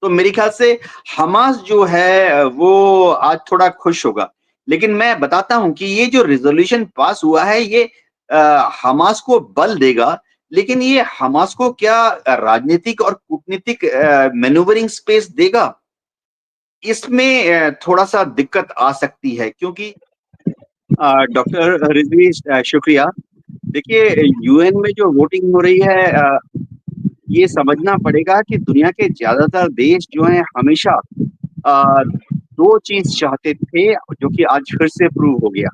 तो मेरे ख्याल से हमास जो है वो आज थोड़ा खुश होगा। लेकिन मैं बताता हूँ कि ये जो रिज़ॉल्यूशन पास हुआ है ये हमास को बल देगा, लेकिन ये हमास को क्या राजनीतिक और कूटनीतिक मैन्यूवरिंग स्पेस देगा? इसमें थोड़ा-सा दिक्कत आ सकती है क्योंकि डॉक्टर रिज़वी शुक्रिया। देखिए यूएन में जो वोटिंग हो रही है ये समझना पड़ेगा कि दुनिया के ज़्यादातर देश जो हैं हमेशा 2 चीज़ चाहते थे जो कि आज फिर से प्रूव हो गया,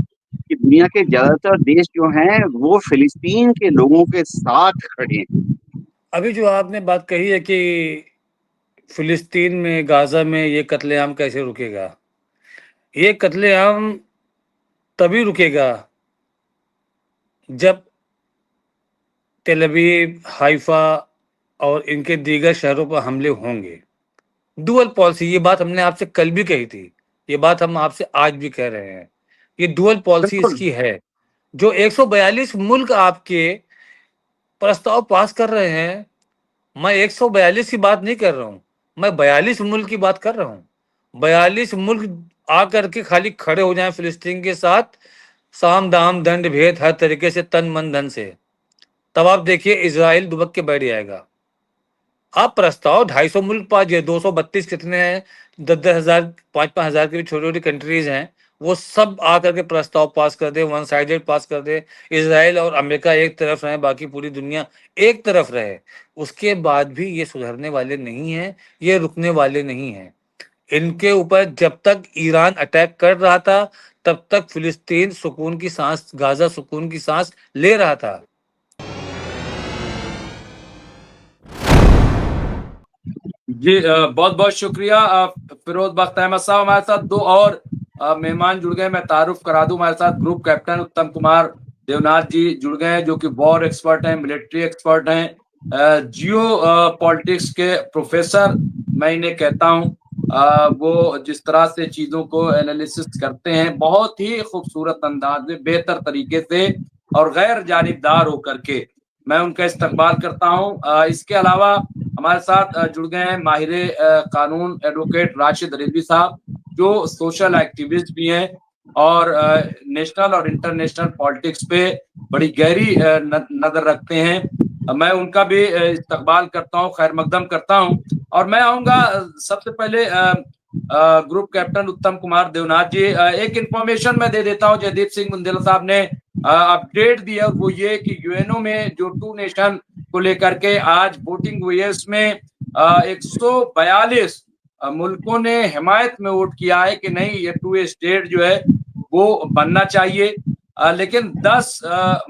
कि दुनिया के ज़्यादातर देश जो हैं वो फ़िलिस्तीन के लोगों के साथ खड़े हैं। अभी जो आपने बात कही है कि फ़िलिस्तीन में, गाज़ा में ये कत्लेआम कैसे रुकेगा? ये कत्लेआम तभी रुकेगा जब तेल अवीव, हाइफ़ा और इनके दीगर शहरों पर हमले होंगे। डुअल पॉलिसी, ये बात हमने आपसे कल भी कही थी, ये बात हम आपसे आज भी कह रहे हैं। ये डुअल पॉलिसी बिल्कुल। इसकी है। जो 142 मुल्क आपके प्रस्ताव पास कर रहे हैं, मैं 142 की बात नहीं कर रहा हूँ, मैं 42 मुल्क की बात कर रहा हूँ। 42 मुल्क आकर के खाली खड़े हो जाएं फिलिस्तीन के साथ, साम दाम दंड भेद हर तरीके से तन मन धन से, तब आप देखिए इजराइल दुबक के बैठ जाएगा। आप प्रस्ताव 250 मुल्क पास, ये 232 कितने हैं, 10-10 हजार, 5-5 हजार की भी छोटी छोटी कंट्रीज हैं, वो सब आकर के प्रस्ताव पास कर दे, वन साइडेड पास कर दे, इजराइल और अमेरिका एक तरफ रहे, बाकी पूरी दुनिया एक तरफ रहे, उसके बाद भी ये सुधरने वाले नहीं हैं, ये रुकने वाले नहीं हैं। इनके ऊपर जब तक ईरान अटैक कर रहा था, तब तक फिलिस्तीन सुकून की सांस, गाजा सुकून की सांस ले रहा था। जी बहुत बहुत शुक्रिया फिरोज बख्त अहमद साहब। हमारे साथ दो और मेहमान जुड़ गए, मैं तारुफ करा दूं। हमारे साथ ग्रुप कैप्टन उत्तम कुमार देवनाथ जी जुड़ गए हैं, जो कि वॉर एक्सपर्ट हैं, मिलिट्री एक्सपर्ट हैं, जियो पॉलिटिक्स के प्रोफेसर मैं इन्हें कहता हूं। वो जिस तरह से चीजों को एनालिसिस करते हैं बहुत ही खूबसूरत अंदाज में, बेहतर तरीके से और गैर जानिबदार होकर के, मैं उनका इस्तकबाल करता हूं। इसके अलावा हमारे साथ जुड़ गए हैं माहिर कानून एडवोकेट राशिद रिजवी साहब, जो सोशल एक्टिविस्ट भी हैं और नेशनल और इंटरनेशनल पॉलिटिक्स पे बड़ी गहरी नजर रखते हैं। मैं उनका भी इस्तकबाल करता हूं, खैर मकदम करता हूं। और मैं आऊंगा सबसे पहले ग्रुप कैप्टन उत्तम कुमार देवनाथ जी। एक इंफॉर्मेशन मैं दे देता हूं, जयदीप सिंह बुंदेला साहब ने अपडेट दिया, वो ये कि यूएनओ में जो 2 नेशन को लेकर के आज वोटिंग हुई है, इसमें 142 मुल्कों ने हिमायत में वोट किया है कि नहीं, ये 2 स्टेट जो है वो बनना चाहिए। लेकिन 10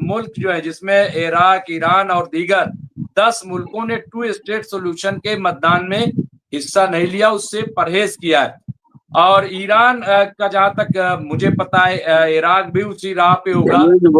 मुल्क जो है, जिसमें इराक, ईरान और दीगर 10 मुल्कों ने 2 स्टेट सोल्यूशन के मतदान में हिस्सा नहीं लिया, उससे परहेज किया है। और ईरान का जहां तक मुझे पता है, इराक भी उसी राह पे होगा।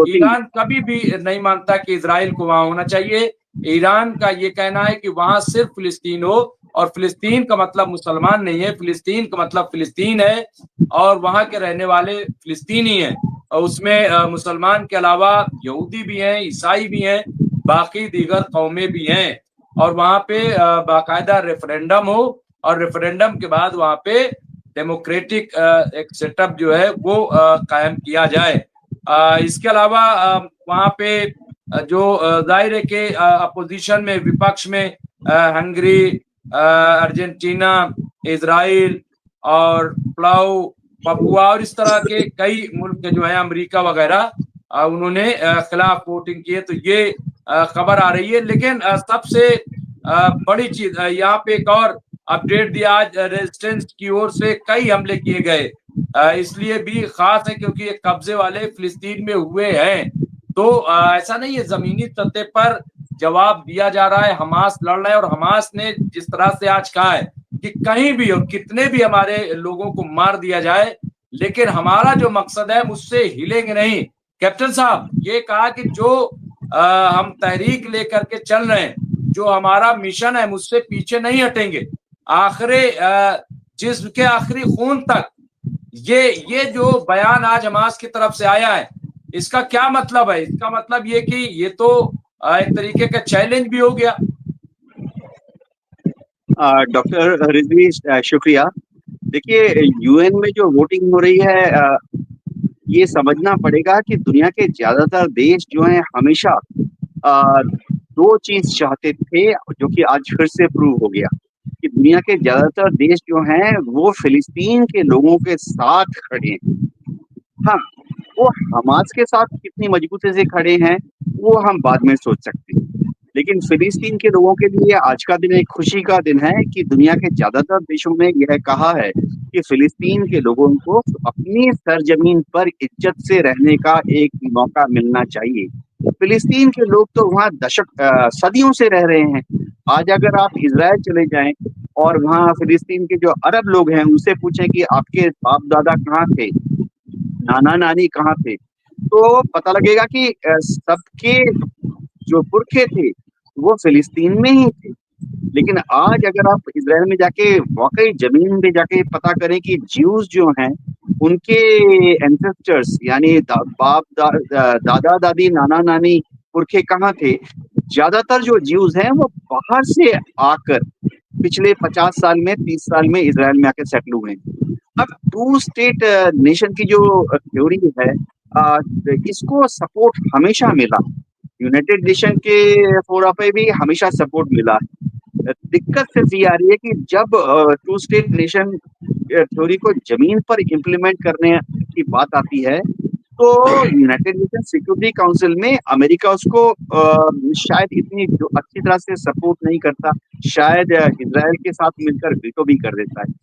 ईरान कभी भी नहीं मानता कि इजराइल को वहां होना चाहिए। ईरान का ये कहना है कि वहां सिर्फ फिलिस्तीन हो, और फिलिस्तीन का मतलब मुसलमान नहीं है, फिलिस्तीन का मतलब फिलिस्तीन है और वहां के रहने वाले फिलिस्तीनी हैं। और उसमें मुसलमान के अलावा यहूदी भी हैं, ईसाई भी हैं, बाकी दीगर कौमें भी हैं। और वहां पे बाकायदा रेफरेंडम हो, और रेफरेंडम के बाद वहां पे डेमोक्रेटिक एक सेटअप जो है वो कायम किया जाए। इसके अलावा वहां पे जो जाहिर है कि अपोजिशन में, विपक्ष में हंगरी, अर्जेंटीना, इजराइल और पलाउ, पपुआ और इस तरह के कई मुल्क जो है, अमेरिका वगैरह, उन्होंने खिलाफ वोटिंग की है। तो ये खबर आ रही है। लेकिन सबसे बड़ी चीज यहाँ पे एक और अपडेट दिया, आज रेजिस्टेंस की ओर से कई हमले किए गए, इसलिए भी खास है क्योंकि ये कब्जे वाले फिलिस्तीन में हुए हैं। तो ऐसा नहीं है, जमीनी सतह पर जवाब दिया जा रहा है, हमास लड़ रहा है। और हमास ने जिस तरह से आज कहा है कि कहीं भी और कितने भी हमारे लोगों को मार दिया जाए, लेकिन हमारा जो मकसद है उससे हिलेंगे नहीं। कैप्टन साहब ये कहा कि जो हम तहरीक लेकर के चल रहे हैं, जो हमारा मिशन है, मुझसे पीछे नहीं हटेंगे, आखिरी जिस्म के आखिरी खून तक। ये जो बयान आज हमास की तरफ से आया है, इसका क्या मतलब है? इसका मतलब ये कि ये तो एक तरीके का चैलेंज भी हो गया। डॉक्टर रिजवी शुक्रिया। देखिए, यूएन में जो वोटिंग हो रही है, ये समझना पड़ेगा कि दुनिया के ज्यादातर देश जो हैं हमेशा दो चीज चाहते थे, जो कि आज फिर से प्रूव हो गया कि दुनिया के ज्यादातर देश जो हैं वो फिलिस्तीन के लोगों के साथ खड़े हैं। हाँ, वो हमास के साथ कितनी मजबूती से खड़े हैं वो हम बाद में सोच सकते हैं, लेकिन फिलिस्तीन के लोगों के लिए आज का दिन एक खुशी का दिन है कि दुनिया के ज्यादातर देशों में यह कहा है कि फिलिस्तीन के लोगों को अपनी सरजमीन पर इज्जत से रहने का एक मौका मिलना चाहिए। फिलिस्तीन के लोग तो वहाँ सदियों से रह रहे हैं। आज अगर आप इजराइल चले जाएं और वहाँ फिलिस्तीन के जो अरब लोग हैं उनसे पूछें कि आपके बाप दादा कहाँ थे, नाना नानी कहाँ थे, तो पता लगेगा कि सबके जो पुरखे थे वो फिलिस्तीन में ही थे। लेकिन आज अगर आप इजराइल में जाके वाकई जमीन पे जाके पता करें कि ज्यूज जो हैं उनके एंसेस्टर्स यानी दादा दादी नाना नानी पुरखे कहाँ थे, ज्यादातर जो ज्यूज हैं वो बाहर से आकर पिछले 50 साल में 30 साल में इजराइल में आके सेटल हुए हैं। अब टू स्टेट नेशन की जो थ्योरी है, इसको सपोर्ट हमेशा मिला, यूनाइटेड नेशन के फोरा पे भी हमेशा सपोर्ट मिला। दिक्कत सिर्फ ये आ रही है कि जब टू स्टेट नेशन थ्योरी को जमीन पर इम्प्लीमेंट करने की बात आती है तो यूनाइटेड नेशन सिक्योरिटी काउंसिल में अमेरिका उसको शायद इतनी अच्छी तरह से सपोर्ट नहीं करता, शायद इजराइल के साथ मिलकर वीटो भी कर देता है।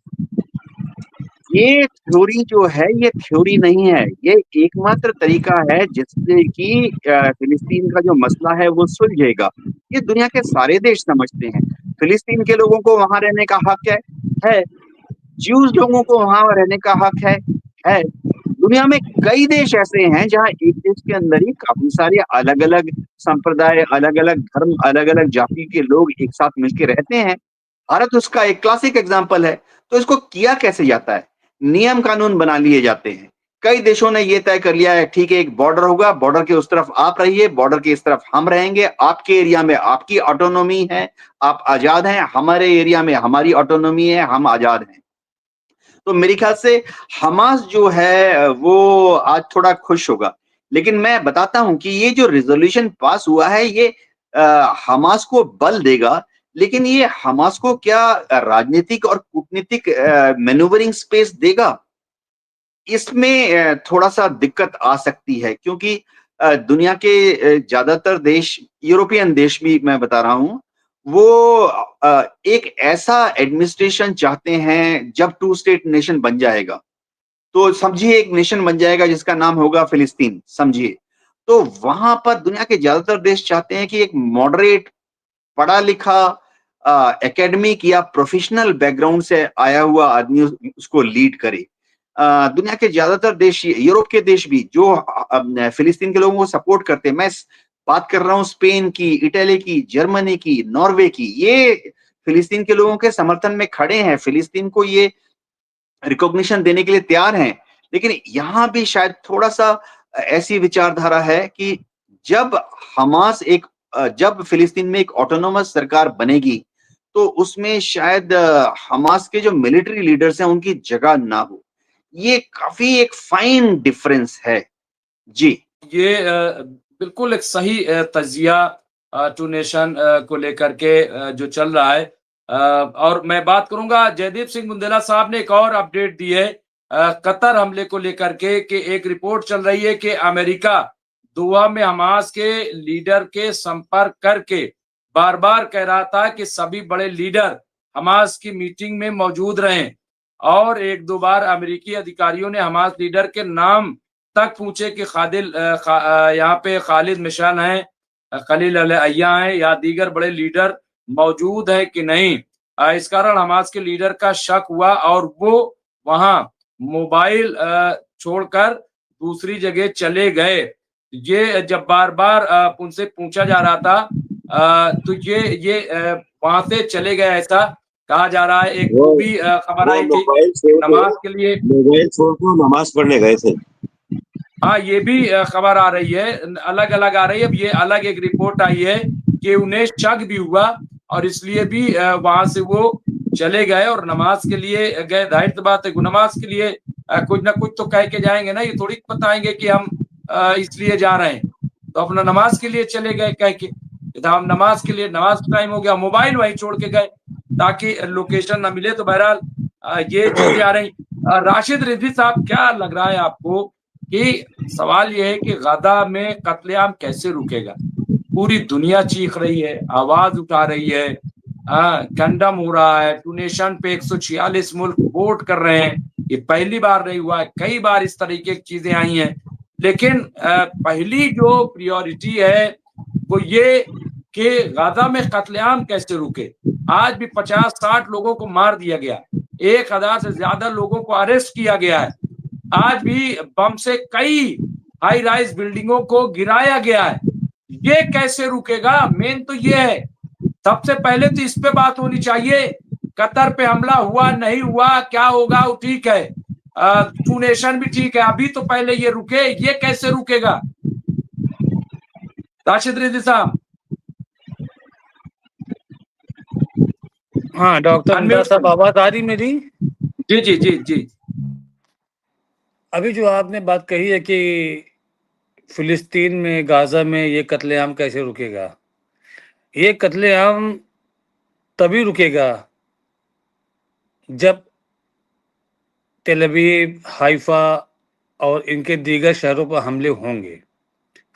ये थ्योरी जो है ये थ्योरी नहीं है, ये एकमात्र तरीका है जिससे कि फिलिस्तीन का जो मसला है वो सुलझेगा। ये दुनिया के सारे देश समझते हैं। फिलिस्तीन के लोगों को वहां रहने का हक है। ज्यूज लोगों को वहां रहने का हक है। दुनिया में कई देश ऐसे हैं जहां एक देश के अंदर ही काफी सारे अलग अलग संप्रदाय, अलग अलग धर्म, अलग अलग जाति के लोग एक साथ मिलकर रहते हैं। भारत उसका एक क्लासिक एग्जाम्पल है। तो इसको किया कैसे जाता है? नियम कानून बना लिए जाते हैं। कई देशों ने ये तय कर लिया है, ठीक है, एक बॉर्डर होगा, बॉर्डर के उस तरफ आप रहिए, बॉर्डर के इस तरफ हम रहेंगे, आपके एरिया में आपकी ऑटोनॉमी है, आप आजाद हैं, हमारे एरिया में हमारी ऑटोनॉमी है, हम आजाद हैं। तो मेरे ख्याल से हमास जो है वो आज थोड़ा खुश होगा, लेकिन मैं बताता हूं कि ये जो रिजोल्यूशन पास हुआ है ये हमास को बल देगा, लेकिन ये हमास को क्या राजनीतिक और कूटनीतिक मैन्यूवरिंग स्पेस देगा? इसमें थोड़ा सा दिक्कत आ सकती है, क्योंकि दुनिया के ज्यादातर देश, यूरोपियन देश भी मैं बता रहा हूं, वो एक ऐसा एडमिनिस्ट्रेशन चाहते हैं जब टू स्टेट नेशन बन जाएगा, तो समझिए एक नेशन बन जाएगा जिसका नाम होगा फिलिस्तीन, समझिए, तो वहां पर दुनिया के ज्यादातर देश चाहते हैं कि एक मॉडरेट, पढ़ा लिखा, एकेडमिक या प्रोफेशनल बैकग्राउंड से आया हुआ आदमी उसको लीड करे। दुनिया के ज्यादातर देश, यूरोप के देश भी जो फिलिस्तीन के लोगों को सपोर्ट करते हैं, मैं बात कर रहा हूं स्पेन की, इटली की, जर्मनी की, नॉर्वे की, ये फिलिस्तीन के लोगों के समर्थन में खड़े हैं, फिलिस्तीन को ये रिकॉग्निशन देने के लिए तैयार हैं। लेकिन यहां भी शायद थोड़ा सा ऐसी विचारधारा है कि जब हमास जब फिलिस्तीन में एक ऑटोनोमस सरकार बनेगी तो उसमें शायद हमास के जो मिलिट्री लीडर्स हैं उनकी जगह ना हो। ये काफी एक फाइन डिफरेंस है जी। ये बिल्कुल एक सही तजिया टू नेशन को लेकर के जो चल रहा है। और मैं बात करूंगा, जयदीप सिंह बुंदेला साहब ने एक और अपडेट दी है कतर हमले को लेकर के, कि एक रिपोर्ट चल रही है कि अमेरिका दोहा में हमास के लीडर के संपर्क करके बार बार कह रहा था कि सभी बड़े लीडर हमास की मीटिंग में मौजूद रहें, और एक दो बार अमेरिकी अधिकारियों ने हमास लीडर के नाम तक पूछे कि यहाँ पे खालिद मिशान है, खलील अय्या है या दीगर बड़े लीडर मौजूद है कि नहीं। इस कारण हमास के लीडर का शक हुआ और वो वहां मोबाइल छोड़कर दूसरी जगह चले गए। ये जब बार बार उनसे पूछा जा रहा था तो ये वहां से चले गए, ऐसा कहा जा रहा है। एक वो भी खबर आई थी नमाज के लिए मोबाइल छोड़कर नमाज पढ़ने गए थे। हाँ, ये भी खबर आ रही है, अलग अलग आ रही है। अब ये अलग एक रिपोर्ट आई है कि उन्हें शक भी हुआ और इसलिए भी वहां से वो चले गए और नमाज के लिए गए। जाहिर सी बात है, नमाज के लिए कुछ ना कुछ तो कह के जाएंगे ना, ये थोड़ी बताएंगे कि हम इसलिए जा रहे हैं। तो अपना नमाज के लिए चले गए कह के, हम नमाज के लिए, नमाज का टाइम हो गया, मोबाइल वहीं छोड़ के गए ताकि लोकेशन ना मिले। तो बहरहाल ये चीजें आ रही। राशिद रिजवी साहब, क्या लग रहा है आपको कि सवाल ये है कि गजा में कत्लेआम कैसे रुकेगा? पूरी दुनिया चीख रही है, आवाज उठा रही है, कंडम हो रहा है, टूनेशन पे 146 मुल्क वोट कर रहे हैं। ये पहली बार नहीं हुआ है, कई बार इस तरीके की चीजें आई हैं। लेकिन पहली जो प्रायोरिटी है वो ये कि गाजा में कत्लेआम कैसे रुके। आज भी 50-60 लोगों को मार दिया गया, 1000 से ज्यादा लोगों को अरेस्ट किया गया है। आज भी बम से कई हाई राइज बिल्डिंगों को गिराया गया है। ये कैसे रुकेगा? मेन तो ये है, सबसे पहले तो इस पे बात होनी चाहिए। कतर पे हमला हुआ नहीं हुआ, क्या होगा वो ठीक है, टूनेशन भी ठीक है, अभी तो पहले ये रुके, ये कैसे रुकेगा? राशिद रिजवी साहब। हाँ डॉक्टर निदा साहब, आवाज आ रही मेरी? जी जी जी जी। अभी जो आपने बात कही है कि फिलिस्तीन में, गाजा में ये कत्लेआम कैसे रुकेगा, ये कत्लेआम तभी रुकेगा जब तेल अवीव, हाइफा और इनके दीगर शहरों पर हमले होंगे।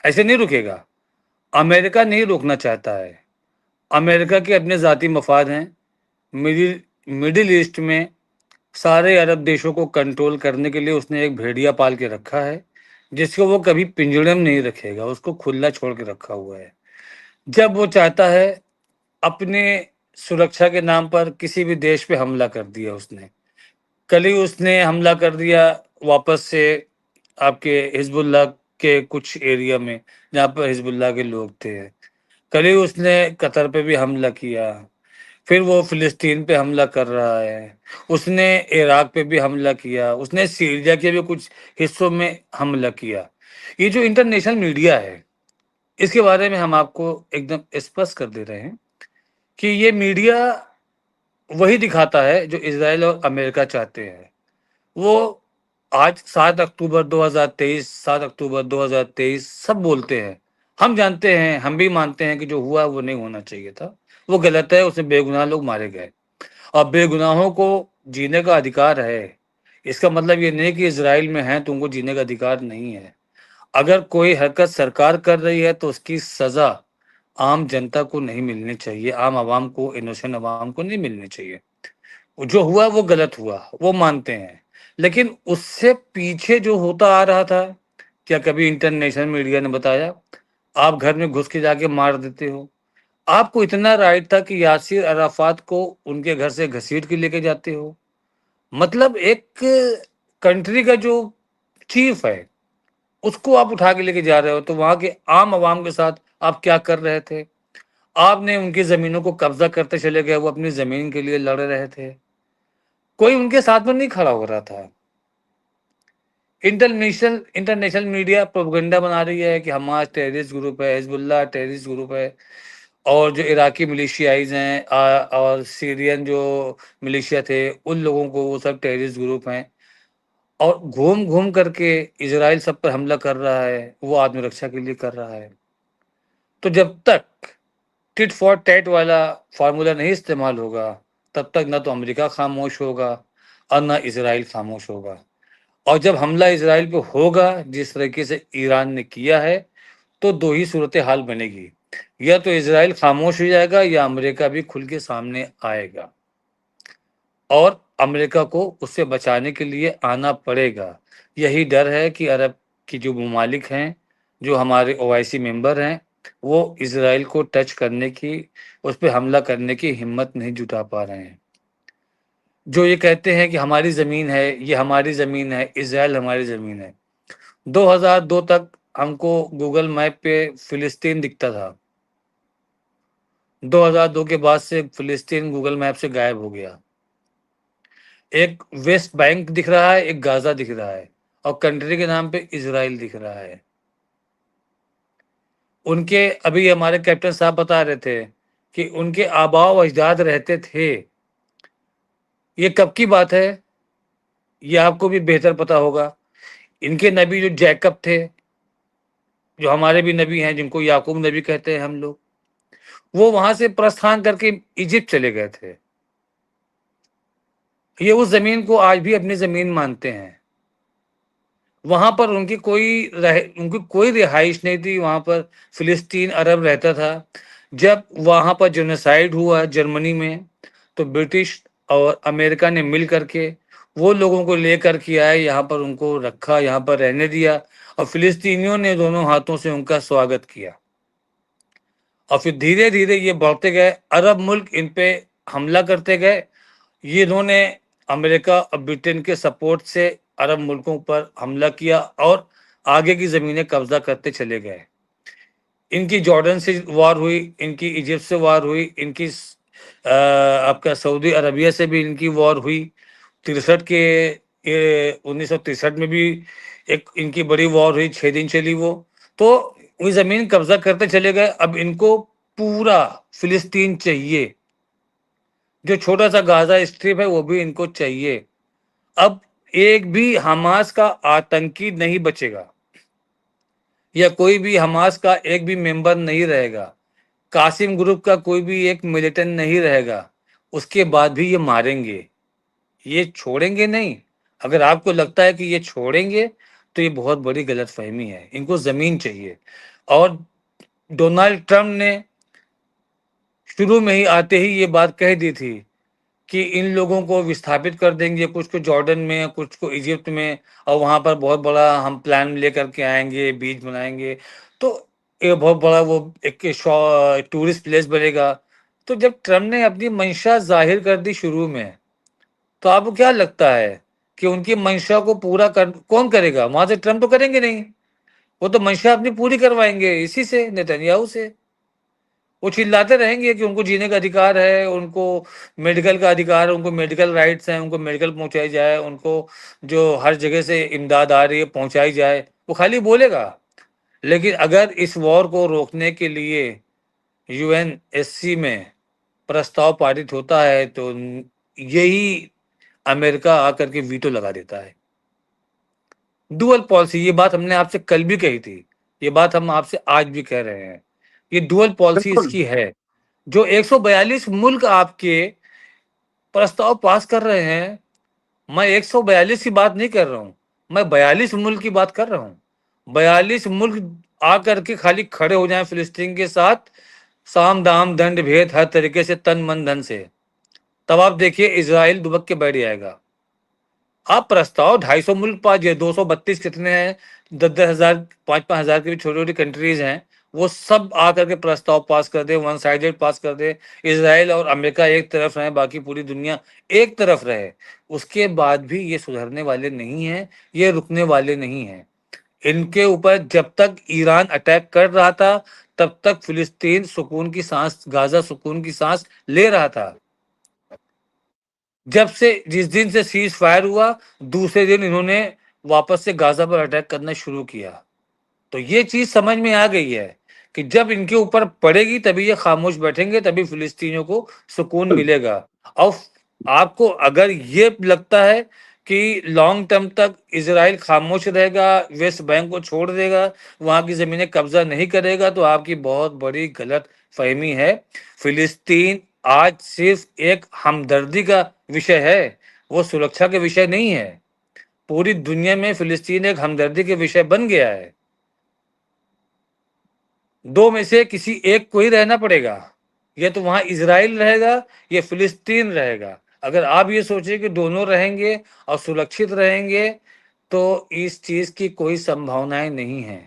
ऐसे नहीं रुकेगा। अमेरिका नहीं रोकना चाहता है। अमेरिका के अपने ज़ाती मफाद हैं। मिडिल ईस्ट में सारे अरब देशों को कंट्रोल करने के लिए उसने एक भेड़िया पाल के रखा है, जिसको वो कभी पिंजड़े में नहीं रखेगा, उसको खुला छोड़ के रखा हुआ है। जब वो चाहता है, अपने सुरक्षा के नाम पर किसी भी देश पे हमला कर दिया उसने। कल ही उसने हमला कर दिया वापस से आपके हिजबुल्लाह के कुछ एरिया में, जहाँ पर हिजबुल्लाह के लोग थे। कल ही उसने कतर पे भी हमला किया, फिर वो फिलिस्तीन पे हमला कर रहा है, उसने इराक पे भी हमला किया, उसने सीरिया के भी कुछ हिस्सों में हमला किया। ये जो इंटरनेशनल मीडिया है, इसके बारे में हम आपको एकदम स्पष्ट कर दे रहे हैं कि ये मीडिया वही दिखाता है जो इजराइल और अमेरिका चाहते हैं। वो आज 7 अक्टूबर 2023, 7 अक्टूबर 2023 सब बोलते हैं। हम जानते हैं, हम भी मानते हैं कि जो हुआ वो नहीं होना चाहिए था, वो गलत है, उसमें बेगुनाह लोग मारे गए और बेगुनाहों को जीने का अधिकार है। इसका मतलब ये नहीं कि इजराइल में हैं तो उनको जीने का अधिकार नहीं है। अगर कोई हरकत सरकार कर रही है तो उसकी सजा आम जनता को नहीं मिलनी चाहिए, आम आवाम को, इनोसेंट आवाम को नहीं मिलनी चाहिए। जो हुआ वो गलत हुआ, वो मानते हैं। लेकिन उससे पीछे जो होता आ रहा था, क्या कभी इंटरनेशनल मीडिया ने बताया? आप घर में घुस के जाके मार देते हो। आपको इतना राइट था कि यासिर अराफात को उनके घर से घसीट के लेके जाते हो। मतलब एक कंट्री का जो चीफ है, उसको आप उठा के लेके जा रहे हो, तो वहां के आम आवाम के साथ आप क्या कर रहे थे? आपने उनकी जमीनों को कब्जा करते चले गए, वो अपनी जमीन के लिए लड़ रहे थे, कोई उनके साथ में नहीं खड़ा हो रहा था। इंटरनेशनल मीडिया प्रोपेगेंडा बना रही है कि हमास टेररिस्ट ग्रुप है, हिजबुल्लाह टेररिस्ट ग्रुप है, और जो इराकी मिलिशियाज हैं और सीरियन जो मिलिशिया थे, उन लोगों को वो सब टेररिस्ट ग्रुप हैं। और घूम घूम करके इजराइल सब पर हमला कर रहा है, वो आत्मरक्षा के लिए कर रहा है। तो जब तक टिट फॉर टैट वाला फार्मूला नहीं इस्तेमाल होगा, तब तक ना तो अमेरिका खामोश होगा और ना इजराइल खामोश होगा। और जब हमला इजराइल पे होगा जिस तरीके से ईरान ने किया है, तो दो ही सूरत हाल बनेगी, या तो इजराइल खामोश हो जाएगा या अमेरिका भी खुल के सामने आएगा, और अमेरिका को उससे बचाने के लिए आना पड़ेगा। यही डर है कि अरब की जो ममालिक हैं, जो हमारे ओआईसी मेंबर हैं, वो इजराइल को टच करने की, उस पर हमला करने की हिम्मत नहीं जुटा पा रहे हैं। जो ये कहते हैं कि हमारी ज़मीन है, ये हमारी ज़मीन है, इजराइल हमारी ज़मीन है। 2002 तक हमको गूगल मैप पे फिलिस्तीन दिखता था। 2002 के बाद से फिलिस्तीन गूगल मैप से गायब हो गया। एक वेस्ट बैंक दिख रहा है, एक गाजा दिख रहा है, और कंट्री के नाम पे इजराइल दिख रहा है। उनके अभी हमारे कैप्टन साहब बता रहे थे कि उनके आबाओ अजदाद रहते थे। ये कब की बात है, ये आपको भी बेहतर पता होगा। इनके नबी जो जैकब थे, जो हमारे भी नबी हैं, जिनको याकूब नबी कहते हैं हम लोग, वो वहां से प्रस्थान करके इजिप्ट चले गए थे। ये उस जमीन को आज भी अपनी जमीन मानते हैं। वहां पर उनकी कोई रिहाइश नहीं थी। वहां पर फिलिस्तीन अरब रहता था। जब वहां पर जेनोसाइड हुआ जर्मनी में, तो ब्रिटिश और अमेरिका ने मिल करके वो लोगों को लेकर के आए, यहाँ पर उनको रखा, यहाँ पर रहने दिया, और फिलिस्तीनियों ने दोनों हाथों से उनका स्वागत किया। और फिर धीरे धीरे ये बढ़ते गए, अरब मुल्क इन पे हमला करते गए। ये इन्होंने अमेरिका और ब्रिटेन के सपोर्ट से अरब मुल्कों पर हमला किया और आगे की ज़मीनें कब्जा करते चले गए। इनकी जॉर्डन से वार हुई, इनकी इजिप्ट से वार हुई, इनकी आपका सऊदी अरबिया से भी इनकी वॉर हुई। 63 के 1963 में भी एक इनकी बड़ी वॉर हुई, 6 दिन चली वो। तो वो ज़मीन कब्जा करते चले गए। अब इनको पूरा फिलिस्तीन चाहिए, जो छोटा सा गाजा स्ट्रिप है वो भी इनको चाहिए। अब एक भी हमास का आतंकी नहीं बचेगा, या कोई भी हमास का एक भी मेंबर नहीं रहेगा, कासिम ग्रुप का कोई भी एक मिलिटेंट नहीं रहेगा। उसके बाद भी ये मारेंगे, ये छोड़ेंगे नहीं। अगर आपको लगता है कि ये छोड़ेंगे तो ये बहुत बड़ी गलतफहमी है। इनको जमीन चाहिए। और डोनाल्ड ट्रंप ने शुरू में ही आते ही ये बात कह दी थी कि इन लोगों को विस्थापित कर देंगे, कुछ को जॉर्डन में, कुछ को इजिप्ट में, और वहां पर बहुत बड़ा हम प्लान लेकर के आएंगे, बीच बनाएंगे, तो ये बहुत बड़ा वो एक टूरिस्ट प्लेस बनेगा। तो जब ट्रम्प ने अपनी मंशा जाहिर कर दी शुरू में, तो आपको क्या लगता है कि उनकी मंशा को पूरा कर कौन करेगा? वहां से ट्रम्प तो करेंगे नहीं, वो तो मंशा अपनी पूरी करवाएंगे इसी से, नेतन्याहू से। वो चिल्लाते रहेंगे कि उनको जीने का अधिकार है, उनको मेडिकल का अधिकार है, उनको मेडिकल राइट्स हैं, उनको मेडिकल पहुंचाई जाए, उनको जो हर जगह से इमदाद आ रही है पहुंचाई जाए। वो खाली बोलेगा। लेकिन अगर इस वॉर को रोकने के लिए यूएनएससी में प्रस्ताव पारित होता है, तो यही अमेरिका आकर के वीटो लगा देता है। डुअल पॉलिसी, ये बात हमने आपसे कल भी कही थी, ये बात हम आपसे आज भी कह रहे हैं। ये डुअल पॉलिसी बिल्कुल। इसकी है। जो 142 मुल्क आपके प्रस्ताव पास कर रहे हैं, मैं 142 की बात नहीं कर रहा हूं, मैं 42 मुल्क की बात कर रहा हूं। 42 मुल्क आकर के खाली खड़े हो जाएं फिलिस्तीन के साथ, साम दाम दंड भेद हर तरीके से, तन मन धन से, तब आप देखिए इजराइल दुबक के बैठ जाएगा। आप प्रस्ताव 250 मुल्क पास, 232 कितने हैं, 10,000 5,000 की भी छोटी छोटी कंट्रीज हैं, वो सब आकर के प्रस्ताव पास कर दे, वन साइडेड पास कर दे, इजराइल और अमेरिका एक तरफ रहे, बाकी पूरी दुनिया एक तरफ रहे, उसके बाद भी ये सुधरने वाले नहीं हैं, ये रुकने वाले नहीं हैं। इनके ऊपर जब तक ईरान अटैक कर रहा था, तब तक फिलिस्तीन सुकून की सांस, गाजा सुकून की सांस ले रहा था। जब से जिस दिन से सीज फायर हुआ, दूसरे दिन इन्होंने वापस से गाजा पर अटैक करना शुरू किया। तो ये चीज समझ में आ गई है कि जब इनके ऊपर पड़ेगी तभी ये खामोश बैठेंगे, तभी फिलिस्तीनियों को सुकून मिलेगा। और आपको अगर ये लगता है कि लॉन्ग टर्म तक इजराइल खामोश रहेगा, वेस्ट बैंक को छोड़ देगा, वहां की जमीनें कब्जा नहीं करेगा, तो आपकी बहुत बड़ी गलत फहमी है। फिलिस्तीन आज सिर्फ एक हमदर्दी का विषय है, वो सुरक्षा के विषय नहीं है। पूरी दुनिया में फिलिस्तीन एक हमदर्दी के विषय बन गया है। दो में से किसी एक को ही रहना पड़ेगा, या तो वहां इजराइल रहेगा या फिलिस्तीन रहेगा। अगर आप ये सोचे कि दोनों रहेंगे और सुरक्षित रहेंगे, तो इस चीज की कोई संभावनाएं नहीं है।